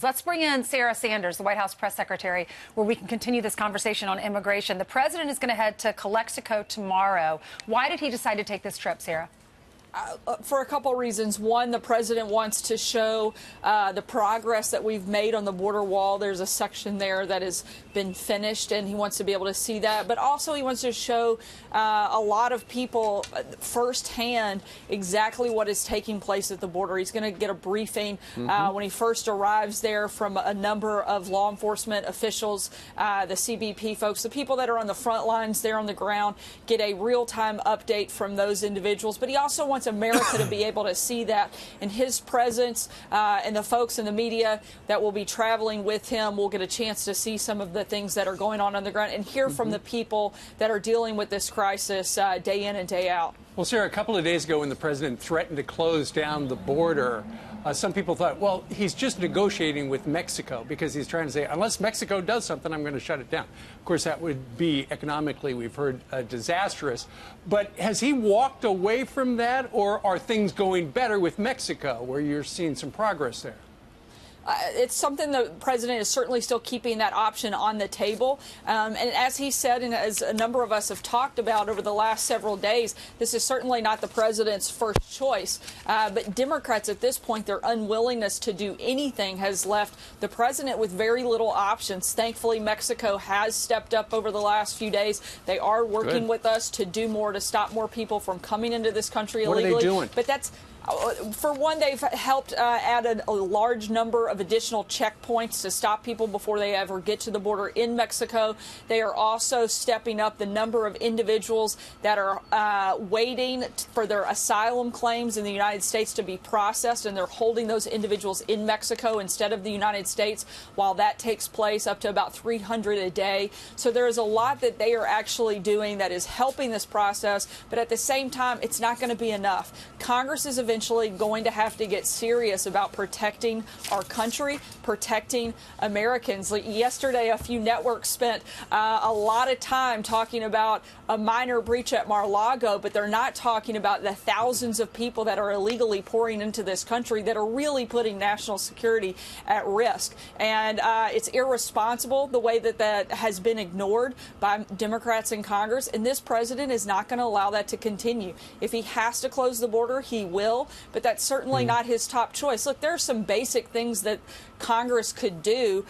Let's bring in Sarah Sanders, the White House press secretary, where we can continue this conversation on immigration. The president is going to head to Calexico tomorrow. Why did he decide to take this trip, Sarah? For a couple of reasons. One, the president wants to show the progress that we've made on the border wall. There's a section there that has been finished, and he wants to be able to see that. But also he wants to show a lot of people firsthand exactly what is taking place at the border. He's going to get a briefing when he first arrives there from a number of law enforcement officials, the CBP folks, the people that are on the front lines there on the ground, get a real-time update from those individuals. But he also wants America to be able to see that in his presence, and the folks in the media that will be traveling with him will get a chance to see some of the things that are going on the ground and hear from the people that are dealing with this crisis day in and day out. Well, Sarah, a couple of days ago when the president threatened to close down the border, some people thought, well, he's just negotiating with Mexico because he's trying to say, unless Mexico does something, I'm going to shut it down. Of course, that would be economically, we've heard, disastrous. But has he walked away from that, or are things going better with Mexico, where you're seeing some progress there? It's something the president is certainly still keeping that option on the table. And as he said, and as a number of us have talked about over the last several days, this is certainly not the president's first choice. But Democrats at this point, their unwillingness to do anything has left the president with very little options. Thankfully, Mexico has stepped up over the last few days. They are working with us to do more, to stop more people from coming into this country illegally. What are they doing? But that's... For one, they've helped add a large number of additional checkpoints to stop people before they ever get to the border in Mexico. They are also stepping up the number of individuals that are waiting for their asylum claims in the United States to be processed, and they're holding those individuals in Mexico instead of the United States while that takes place, up to about 300 a day. So there is a lot that they are actually doing that is helping this process, but at the same time, it's not going to be enough. Congress is eventually going to have to get serious about protecting our country, protecting Americans. Yesterday, a few networks spent a lot of time talking about a minor breach at Mar-a-Lago, but they're not talking about the thousands of people that are illegally pouring into this country that are really putting national security at risk. And it's irresponsible the way that that has been ignored by Democrats in Congress, and this president is not going to allow that to continue. If he has to close the border, he will, but that's certainly not his top choice. Look, there are some basic things that Congress could do,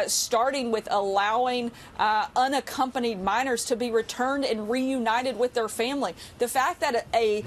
starting with allowing unaccompanied minors to be returned and reunited with their family. The fact that a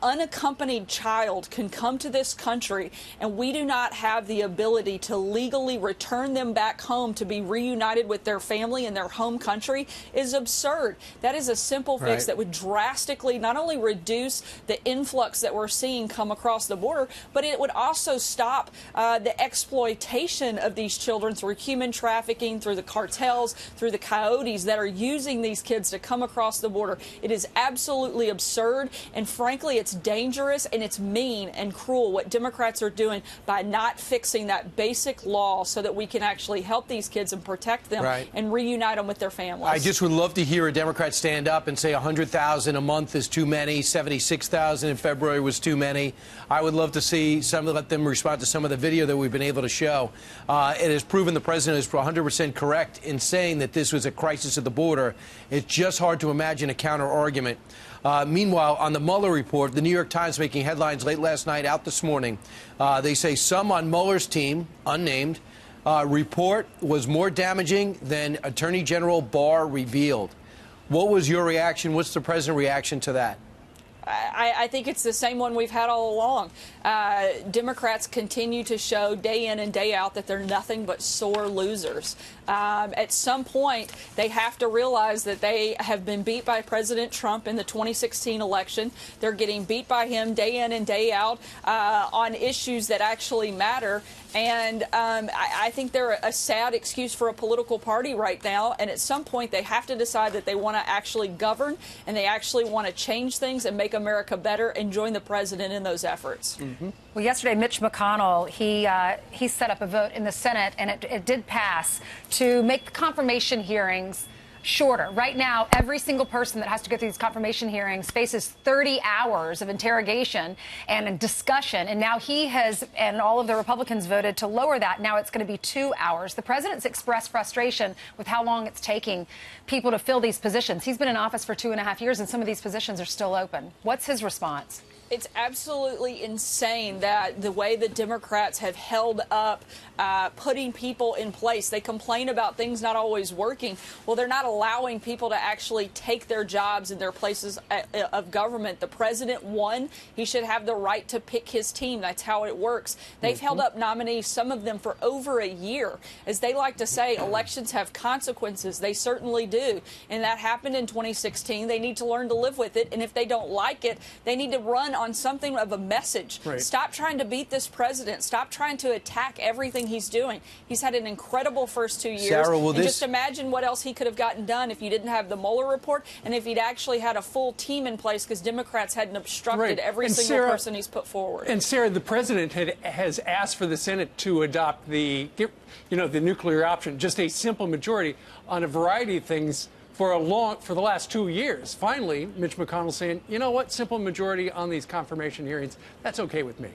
unaccompanied child can come to this country and we do not have the ability to legally return them back home to be reunited with their family in their home country is absurd. That is a simple fix that would drastically not only reduce the influx that we're seeing come across the border, but it would also stop the exploitation of these children through human trafficking, through the cartels, through the coyotes that are using these kids to come across the border. It is absolutely absurd, and frankly, it's dangerous and it's mean and cruel what Democrats are doing by not fixing that basic law so that we can actually help these kids and protect them and reunite them with their families. I just would love to hear a Democrat stand up and say 100,000 a month is too many, 76,000 in February was too many. I would love to see let them respond to some of the video that we've been able to show. It has proven the president is 100% correct in saying that this was a crisis at the border. It's just hard to imagine a counter-argument. Meanwhile, on the Mueller report, the New York Times making headlines late last night, out this morning. They say some on Mueller's team, unnamed, report was more damaging than Attorney General Barr revealed. What was your reaction? What's the president's reaction to that? I think it's the same one we've had all along. Democrats continue to show day in and day out that they're nothing but sore losers. At some point, they have to realize that they have been beat by President Trump in the 2016 election. They're getting beat by him day in and day out on issues that actually matter. And I think they're a sad excuse for a political party right now. And at some point, they have to decide that they want to actually govern and they actually want to change things and make America better and join the president in those efforts. Well, yesterday, Mitch McConnell, he set up a vote in the Senate, and it did pass to make confirmation hearings shorter. Right now, every single person that has to go through these confirmation hearings faces 30 hours of interrogation and discussion. And now he has, and all of the Republicans voted to lower that. Now it's going to be 2 hours. The president's expressed frustration with how long it's taking people to fill these positions. He's been in office for 2.5 years, and some of these positions are still open. What's his response? It's absolutely insane that the way the Democrats have held up putting people in place. They complain about things not always working. Well, they're not allowing people to actually take their jobs in their places of government. The president won. He should have the right to pick his team. That's how it works. They've held up nominees, some of them for over a year. As they like to say, elections have consequences. They certainly do. And that happened in 2016. They need to learn to live with it. And if they don't like it, they need to run on something of a message. Right. Stop trying to beat this president. Stop trying to attack everything he's doing. He's had an incredible first 2 years. Sarah, and just imagine what else he could have gotten done if you didn't have the Mueller report and if he'd actually had a full team in place, because Democrats hadn't obstructed every single person he's put forward. And Sarah, the president has asked for the Senate to adopt the nuclear option, just a simple majority on a variety of things for the last 2 years. Finally, Mitch McConnell saying, you know what, simple majority on these confirmation hearings, that's okay with me.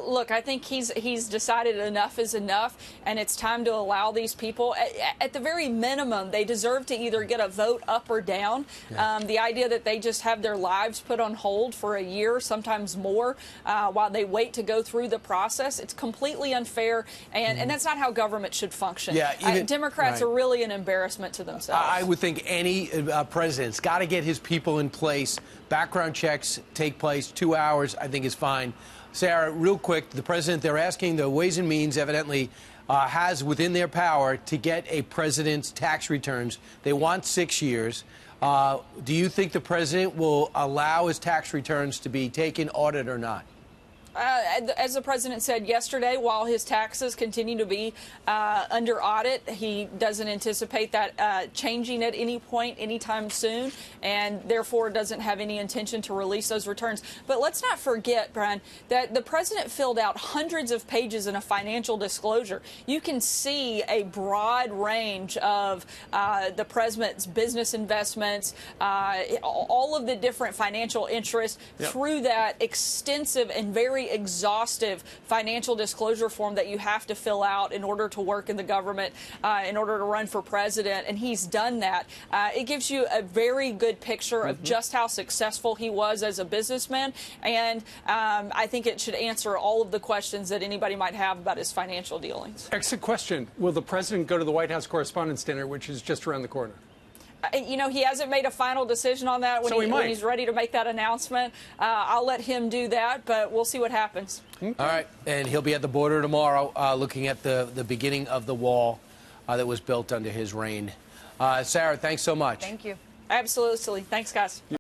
Look, I think he's decided enough is enough, and it's time to allow these people, at the very minimum, they deserve to either get a vote up or down. Yeah. The idea that they just have their lives put on hold for a year, sometimes more, while they wait to go through the process, it's completely unfair, and that's not how government should function. Yeah, Democrats are really an embarrassment to themselves. I would think any president's got to get his people in place. Background checks take place. 2 hours, I think, is fine. Sarah, real quick, the president, they're asking, the Ways and Means evidently has within their power to get a president's tax returns. They want 6 years. Do you think the president will allow his tax returns to be taken, audited or not? As the president said yesterday, while his taxes continue to be under audit, he doesn't anticipate that changing at any point anytime soon, and therefore doesn't have any intention to release those returns. But let's not forget, Brian, that the president filled out hundreds of pages in a financial disclosure. You can see a broad range of the president's business investments, all of the different financial interests through that extensive and very exhaustive financial disclosure form that you have to fill out in order to work in the government, in order to run for president, and he's done that. It gives you a very good picture of just how successful he was as a businessman, and I think it should answer all of the questions that anybody might have about his financial dealings. Exit question. Will the president go to the White House Correspondents' Dinner, which is just around the corner? You know, he hasn't made a final decision on that when he's ready to make that announcement. I'll let him do that, but we'll see what happens. Okay. All right. And he'll be at the border tomorrow looking at the beginning of the wall that was built under his reign. Sarah, thanks so much. Thank you. Absolutely. Thanks, guys.